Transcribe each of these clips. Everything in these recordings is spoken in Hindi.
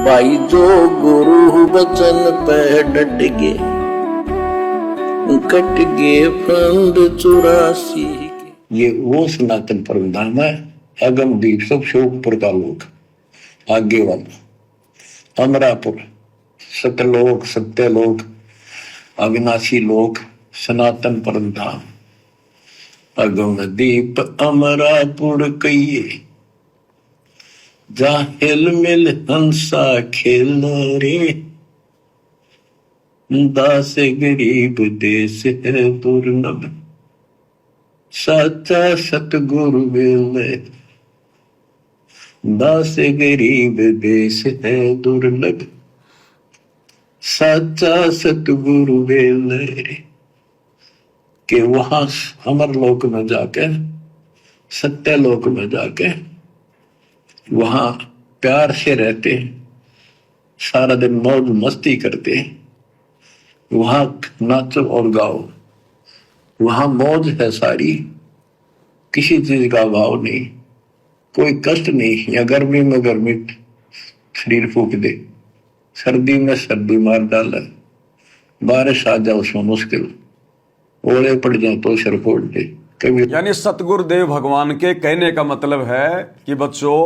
भाई जो गुरु वचन पे डट गए, कट गए फंद 84 के। ये वो सनातन परम धाम है, अगमदीप सबसे ऊपर का लोक, आगे वाला अमरापुर, सतलोक, सत्यलोक, अविनाशी लोक, सनातन परम धाम। अगमदीप अमरापुर कहिए, जा हिल मिल हंसा खेल रे, दास गरीब देश है दुर्लभ, साचा सतगुरु मिले, दास गरीब देश है दुर्लभ, साचा सतगुरु मिले। कि वहां अमर लोक में जाके, सत्य लोक में जाके वहां प्यार से रहते, सारा दिन मौज मस्ती करते, वहां नाचो और गाओ, वहां मौज है सारी, किसी चीज का अभाव नहीं, कोई कष्ट नहीं। या गर्मी में गर्मी शरीर फूक दे, सर्दी में सर्दी मार डाले, बारिश आ जाए उसमें मुश्किल, ओले पड़ जाए तो सिर फोड़ दे कभी। यानी सतगुरुदेव भगवान के कहने का मतलब है कि बच्चों,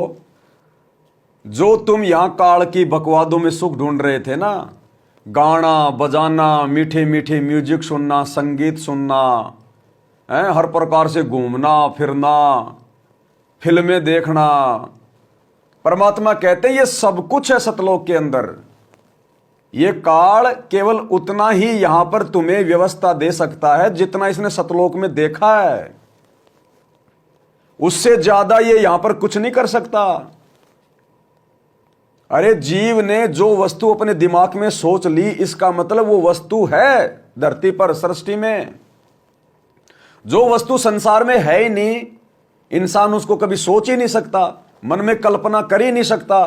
जो तुम यहां काल की बकवादों में सुख ढूंढ रहे थे ना, गाना बजाना, मीठे मीठे म्यूजिक सुनना, संगीत सुनना, हर प्रकार से घूमना फिरना, फिल्में देखना, परमात्मा कहते हैं ये सब कुछ है सतलोक के अंदर। ये काल केवल उतना ही यहां पर तुम्हें व्यवस्था दे सकता है जितना इसने सतलोक में देखा है, उससे ज्यादा ये यहां पर कुछ नहीं कर सकता। अरे जीव ने जो वस्तु अपने दिमाग में सोच ली, इसका मतलब वो वस्तु है धरती पर, सृष्टि में। जो वस्तु संसार में है ही नहीं, इंसान उसको कभी सोच ही नहीं सकता, मन में कल्पना कर ही नहीं सकता।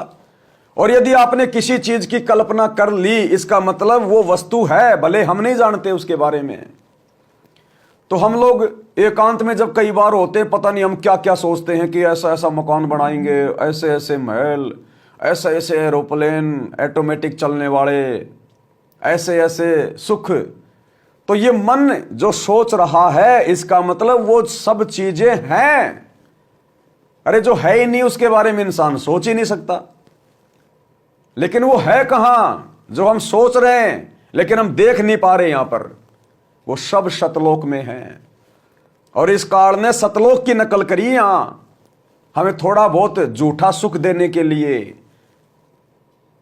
और यदि आपने किसी चीज की कल्पना कर ली, इसका मतलब वो वस्तु है, भले हम नहीं जानते उसके बारे में। तो हम लोग एकांत में जब कई बार होते, पता नहीं हम क्या क्या सोचते हैं कि ऐसा ऐसा मकान बनाएंगे, ऐसे ऐसे महल, ऐसे ऐसे एरोप्लेन, ऑटोमेटिक चलने वाले, ऐसे ऐसे सुख। तो ये मन जो सोच रहा है, इसका मतलब वो सब चीजें हैं। अरे जो है ही नहीं उसके बारे में इंसान सोच ही नहीं सकता। लेकिन वो है कहां जो हम सोच रहे हैं लेकिन हम देख नहीं पा रहे, यहां पर वो सब सतलोक में है। और इस काल ने सतलोक की नकल करी यहां, हमें थोड़ा बहुत झूठा सुख देने के लिए।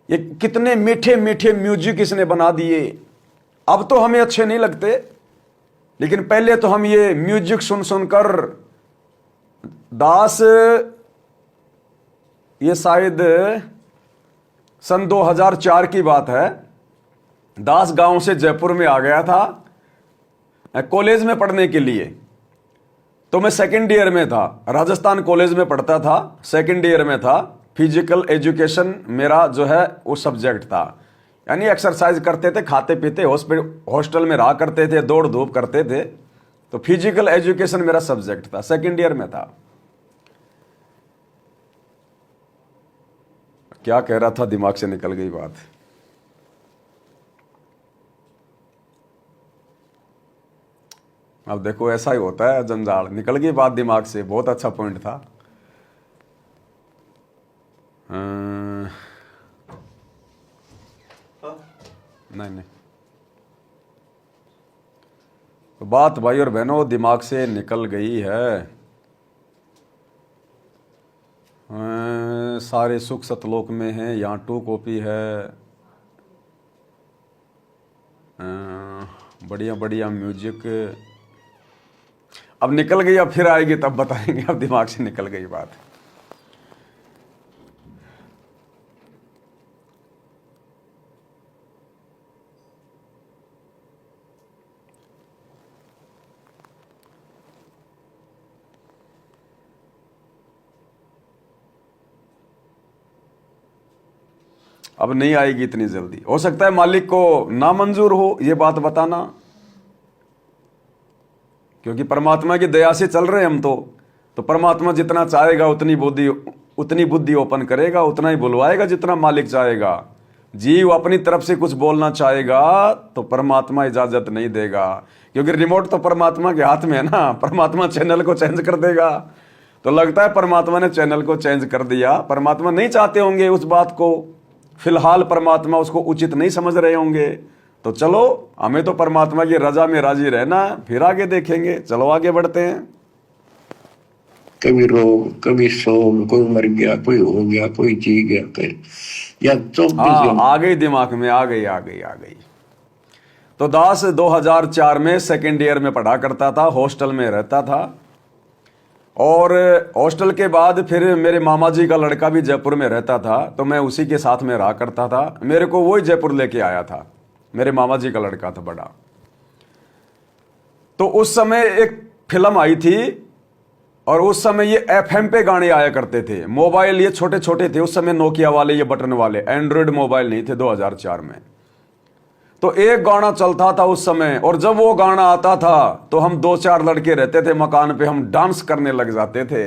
ये कितने मीठे मीठे म्यूजिक इसने बना दिए। अब तो हमें अच्छे नहीं लगते, लेकिन पहले तो हम ये म्यूजिक सुन सुनकर दास, ये शायद सन 2004 की बात है, दास गांव से जयपुर में आ गया था कॉलेज में पढ़ने के लिए। तो मैं सेकंड ईयर में था, राजस्थान कॉलेज में पढ़ता था, सेकंड ईयर में था। फिजिकल एजुकेशन मेरा जो है वो सब्जेक्ट था, यानी एक्सरसाइज करते थे, खाते पीते, हॉस्टल में रहा करते थे, दौड़ धूप करते थे। तो फिजिकल एजुकेशन मेरा सब्जेक्ट था, सेकंड ईयर में था। क्या कह रहा था, दिमाग से निकल गई बात। अब देखो ऐसा ही होता है, जंजाल, निकल गई बात दिमाग से। बहुत अच्छा पॉइंट था। नहीं नहीं, तो बात भाई और बहनों दिमाग से निकल गई है। सारे सुख सतलोक में हैं, यहाँ 2 कॉपी है, बढ़िया बढ़िया म्यूजिक। अब निकल गई, अब फिर आएगी तब बताएंगे। अब दिमाग से निकल गई बात। अब नहीं आएगी इतनी जल्दी, हो सकता है मालिक को ना मंजूर हो ये बात बताना, क्योंकि परमात्मा की दया से चल रहे हैं हम। तो परमात्मा जितना चाहेगा उतनी बुद्धि उतनी बुद्धि ओपन करेगा, उतना ही बुलवाएगा जितना मालिक चाहेगा। जीव अपनी तरफ से कुछ बोलना चाहेगा तो परमात्मा इजाजत नहीं देगा, क्योंकि रिमोट तो परमात्मा के हाथ में है ना। परमात्मा चैनल को चेंज कर देगा। तो लगता है परमात्मा ने चैनल को चेंज कर दिया। परमात्मा नहीं चाहते होंगे उस बात को, फिलहाल परमात्मा उसको उचित नहीं समझ रहे होंगे। तो चलो, हमें तो परमात्मा की रजा में राजी रहना, फिर आगे देखेंगे। चलो आगे बढ़ते हैं। कभी रोग, कभी शोक, कोई मर गया, कोई हो गया, कोई जी गया, कोई या 24 आ गई दिमाग में, आ गई। तो दास 2004 में सेकेंड ईयर में पढ़ा करता था, हॉस्टल में रहता था। और हॉस्टल के बाद फिर मेरे मामा जी का लड़का भी जयपुर में रहता था, तो मैं उसी के साथ में रहा करता था। मेरे को वही जयपुर लेके आया था, मेरे मामा जी का लड़का था बड़ा। तो उस समय एक फिल्म आई थी, और उस समय ये एफएम पे गाने आया करते थे। मोबाइल ये छोटे छोटे थे उस समय, नोकिया वाले, ये बटन वाले, एंड्रॉयड मोबाइल नहीं थे 2004 में। तो एक गाना चलता था उस समय, और जब वो गाना आता था तो हम 2-4 लड़के रहते थे मकान पे, हम डांस करने लग जाते थे।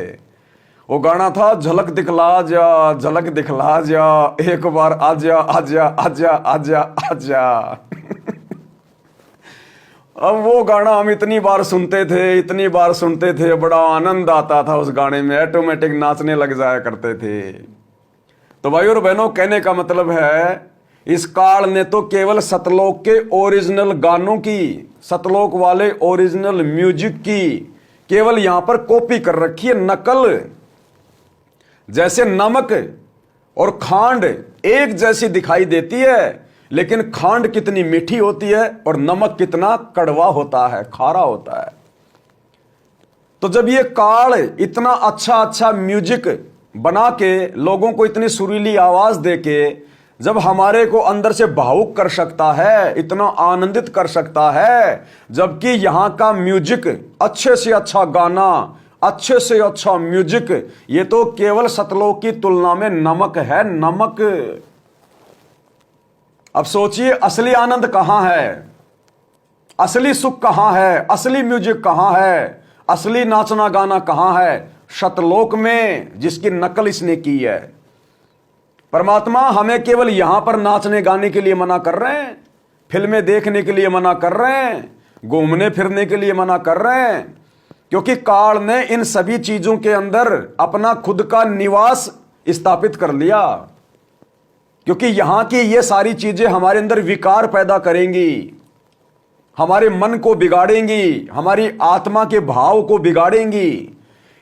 वो गाना था झलक दिखला जा, झलक दिखला जा, एक बार आजा आजा आजा आजा आजा। अब वो गाना हम इतनी बार सुनते थे, बड़ा आनंद आता था उस गाने में, ऑटोमेटिक नाचने लग जाया करते थे। तो भाई और बहनों, कहने का मतलब है, इस काल ने तो केवल सतलोक के ओरिजिनल गानों की, सतलोक वाले ओरिजिनल म्यूजिक की केवल यहां पर कॉपी कर रखी है, नकल। जैसे नमक और खांड एक जैसी दिखाई देती है, लेकिन खांड कितनी मीठी होती है और नमक कितना कड़वा होता है, खारा होता है। तो जब ये काल इतना अच्छा म्यूजिक बना के, लोगों को इतनी सुरीली आवाज देके, जब हमारे को अंदर से भावुक कर सकता है, इतना आनंदित कर सकता है, जबकि यहां का म्यूजिक, अच्छे से अच्छा गाना, अच्छे से अच्छा म्यूजिक, ये तो केवल सतलोक की तुलना में नमक है, नमक। अब सोचिए, असली आनंद कहां है, असली सुख कहां है, असली म्यूजिक कहां है, असली नाचना गाना कहां है? सतलोक में, जिसकी नकल इसने की है। परमात्मा हमें केवल यहां पर नाचने गाने के लिए मना कर रहे हैं, फिल्में देखने के लिए मना कर रहे हैं, घूमने फिरने के लिए मना कर रहे हैं, क्योंकि काल ने इन सभी चीजों के अंदर अपना खुद का निवास स्थापित कर लिया। क्योंकि यहां की ये सारी चीजें हमारे अंदर विकार पैदा करेंगी, हमारे मन को बिगाड़ेंगी, हमारी आत्मा के भाव को बिगाड़ेंगी।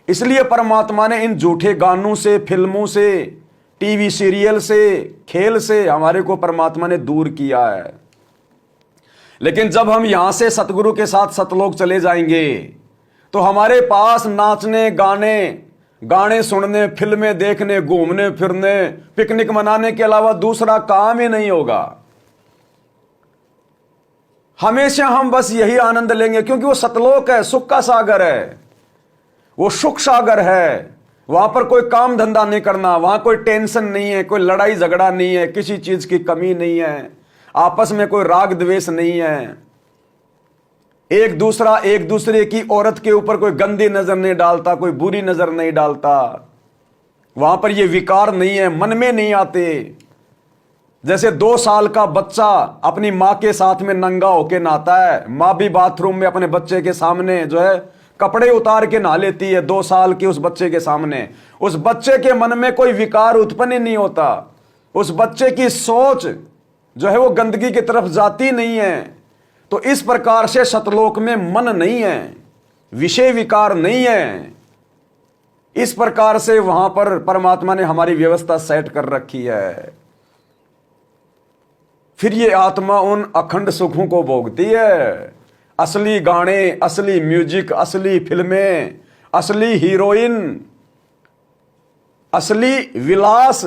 इसलिए परमात्मा ने इन झूठे गानों से, फिल्मों से, टीवी सीरियल से, खेल से हमारे को परमात्मा ने दूर किया है। लेकिन जब हम यहां से सतगुरु के साथ सतलोक चले जाएंगे, तो हमारे पास नाचने गाने सुनने, फिल्में देखने, घूमने फिरने, पिकनिक मनाने के अलावा दूसरा काम ही नहीं होगा। हमेशा हम बस यही आनंद लेंगे, क्योंकि वो सतलोक है, सुख का सागर है, वो सुख सागर है। वहां पर कोई काम धंधा नहीं करना, वहां कोई टेंशन नहीं है, कोई लड़ाई झगड़ा नहीं है, किसी चीज की कमी नहीं है, आपस में कोई राग द्वेष नहीं है, एक दूसरे की औरत के ऊपर कोई गंदी नजर नहीं डालता, कोई बुरी नजर नहीं डालता। वहां पर ये विकार नहीं है, मन में नहीं आते। जैसे 2 साल का बच्चा अपनी मां के साथ में नंगा होके नहाता है, मां भी बाथरूम में अपने बच्चे के सामने जो है कपड़े उतार के नहा लेती है, 2 साल के उस बच्चे के सामने। उस बच्चे के मन में कोई विकार उत्पन्न ही नहीं होता, उस बच्चे की सोच जो है वो गंदगी की तरफ जाती नहीं है। तो इस प्रकार से सतलोक में मन नहीं है, विषय विकार नहीं है। इस प्रकार से वहां पर परमात्मा ने हमारी व्यवस्था सेट कर रखी है। फिर ये आत्मा उन अखंड सुखों को भोगती है। असली गाने, असली म्यूजिक, असली फिल्में, असली हीरोइन, असली विलास।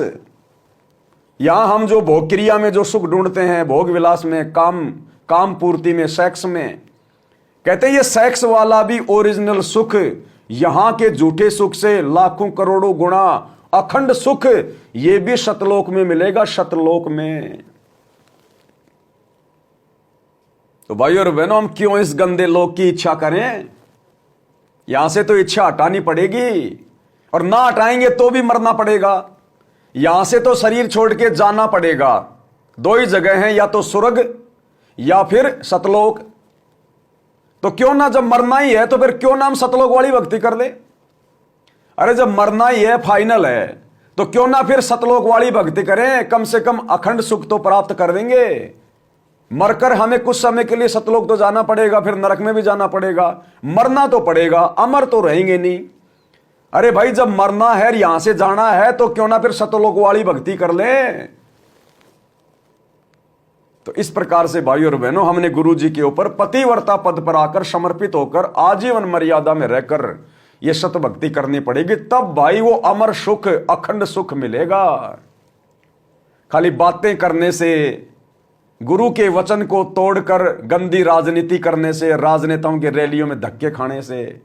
यहां हम जो भोग क्रिया में जो सुख ढूंढते हैं, भोग विलास में, काम पूर्ति में, सेक्स में, कहते हैं ये सेक्स वाला भी ओरिजिनल सुख यहां के झूठे सुख से लाखों करोड़ों गुणा अखंड सुख ये भी सतलोक में मिलेगा, सतलोक में। तो भाई और बहनों, हम क्यों इस गंदे लोक की इच्छा करें? यहां से तो इच्छा हटानी पड़ेगी। और ना हटाएंगे तो भी मरना पड़ेगा। यहां से तो शरीर छोड़ के जाना पड़ेगा। दो ही जगह हैं, या तो स्वर्ग या फिर सतलोक। तो क्यों ना, जब मरना ही है तो फिर क्यों ना हम सतलोक वाली भक्ति कर ले। अरे जब मरना ही है, फाइनल है, तो क्यों ना फिर सतलोक वाली भक्ति करें। कम से कम अखंड सुख तो प्राप्त कर देंगे। मरकर हमें कुछ समय के लिए सतलोक तो जाना पड़ेगा, फिर नरक में भी जाना पड़ेगा, मरना तो पड़ेगा, अमर तो रहेंगे नहीं। अरे भाई जब मरना है, यहां से जाना है, तो क्यों ना फिर सतलोक वाली भक्ति कर ले। तो इस प्रकार से भाई और बहनों, हमने गुरु जी के ऊपर पतिव्रता पद पर आकर समर्पित होकर आजीवन मर्यादा में रहकर यह सत भक्ति करनी पड़ेगी। तब भाई वो अमर सुख, अखंड सुख मिलेगा। खाली बातें करने से, गुरु के वचन को तोड़कर गंदी राजनीति करने से, राजनेताओं के रैलियों में धक्के खाने से,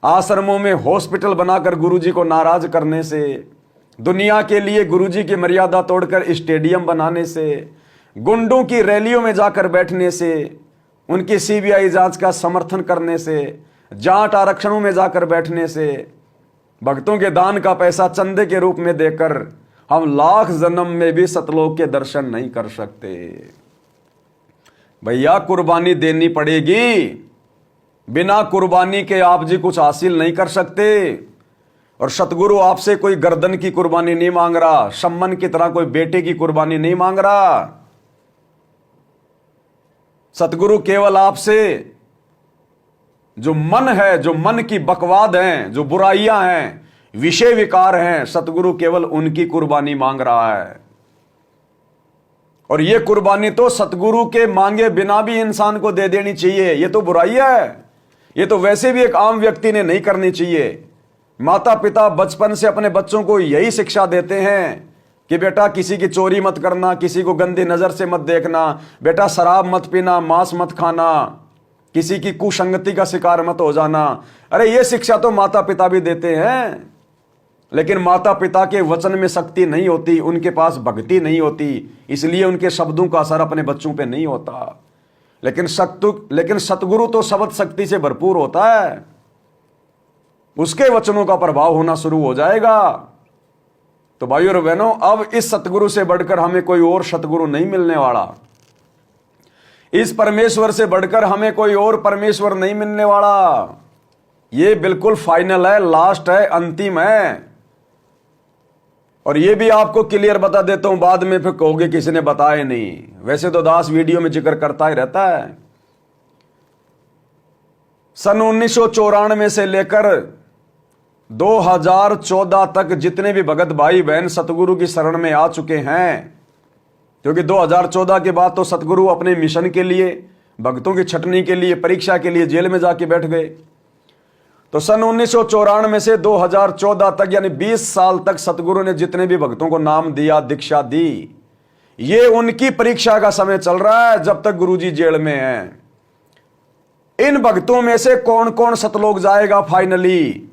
आश्रमों में हॉस्पिटल बनाकर गुरुजी को नाराज करने से, दुनिया के लिए गुरुजी की मर्यादा तोड़कर स्टेडियम बनाने से, गुंडों की रैलियों में जाकर बैठने से, उनकी सीबीआई जांच का समर्थन करने से, जाट आरक्षणों में जाकर बैठने से, भक्तों के दान का पैसा चंदे के रूप में देकर हम लाख जन्म में भी सतलोक के दर्शन नहीं कर सकते। भैया कुर्बानी देनी पड़ेगी। बिना कुर्बानी के आप जी कुछ हासिल नहीं कर सकते। और सतगुरु आपसे कोई गर्दन की कुर्बानी नहीं मांग रहा, सम्मन की तरह कोई बेटे की कुर्बानी नहीं मांग रहा। सतगुरु केवल आपसे जो मन है, जो मन की बकवाद हैं, जो बुराइयां हैं, विषय विकार हैं, सतगुरु केवल उनकी कुर्बानी मांग रहा है। और यह कुर्बानी तो सतगुरु के मांगे बिना भी इंसान को दे देनी चाहिए। यह तो बुराई है, यह तो वैसे भी एक आम व्यक्ति ने नहीं करनी चाहिए। माता पिता बचपन से अपने बच्चों को यही शिक्षा देते हैं कि बेटा किसी की चोरी मत करना, किसी को गंदी नजर से मत देखना, बेटा शराब मत पीना, मांस मत खाना, किसी की कुसंगति का शिकार मत हो जाना। अरे यह शिक्षा तो माता पिता भी देते हैं, लेकिन माता पिता के वचन में शक्ति नहीं होती, उनके पास भक्ति नहीं होती, इसलिए उनके शब्दों का असर अपने बच्चों पे नहीं होता। लेकिन सतगुरु तो शब्द शक्ति से भरपूर होता है, उसके वचनों का प्रभाव होना शुरू हो जाएगा। तो भाइयों और बहनों, अब इस सतगुरु से बढ़कर हमें कोई और सतगुरु नहीं मिलने वाला। इस परमेश्वर से बढ़कर हमें कोई और परमेश्वर नहीं मिलने वाला। ये बिल्कुल फाइनल है, लास्ट है, अंतिम है। और ये भी आपको क्लियर बता देता हूं, बाद में फिर कहोगे किसी ने बताया नहीं। वैसे तो दास वीडियो में जिक्र करता ही रहता है। सन 1994 से लेकर 2014 तक जितने भी भगत भाई बहन सतगुरु की शरण में आ चुके हैं, क्योंकि 2014 के बाद तो सतगुरु अपने मिशन के लिए, भक्तों की छटनी के लिए, परीक्षा के लिए जेल में जाके बैठ गए। तो सन 1994 से 2014 तक यानी 20 साल तक सतगुरु ने जितने भी भक्तों को नाम दिया, दीक्षा दी, ये उनकी परीक्षा का समय चल रहा है जब तक गुरुजी जेल में हैं। इन भक्तों में से कौन कौन सतलोक जाएगा फाइनली,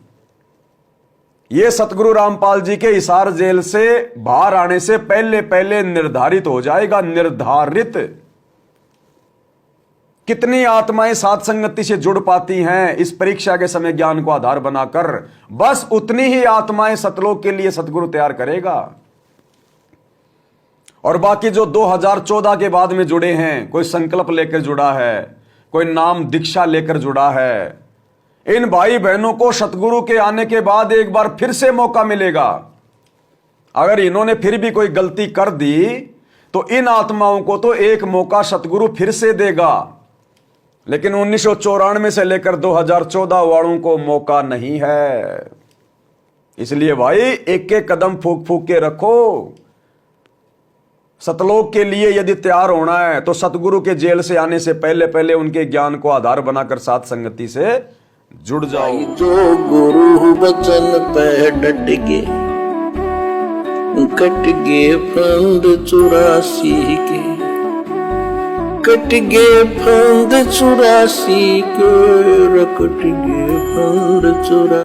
ये सतगुरु रामपाल जी के हिसार जेल से बाहर आने से पहले पहले निर्धारित हो जाएगा। निर्धारित। कितनी आत्माएं साथ संगति से जुड़ पाती हैं इस परीक्षा के समय ज्ञान को आधार बनाकर, बस उतनी ही आत्माएं सतलोक के लिए सतगुरु तैयार करेगा। और बाकी जो 2014 के बाद में जुड़े हैं, कोई संकल्प लेकर जुड़ा है, कोई नाम दीक्षा लेकर जुड़ा है, इन भाई बहनों को सतगुरु के आने के बाद एक बार फिर से मौका मिलेगा। अगर इन्होंने फिर भी कोई गलती कर दी तो इन आत्माओं को तो एक मौका सतगुरु फिर से देगा। लेकिन 1994 से लेकर 2014 वालों को मौका नहीं है। इसलिए भाई एक एक कदम फूक फूक के रखो। सतलोक के लिए यदि तैयार होना है तो सतगुरु के जेल से आने से पहले पहले उनके ज्ञान को आधार बनाकर साथ संगति से जुड़ जाओ। जो गुरु वचन पे डट के कट गए फंद 84 के, कट गए फंद 84 के, कट गए फंद 84।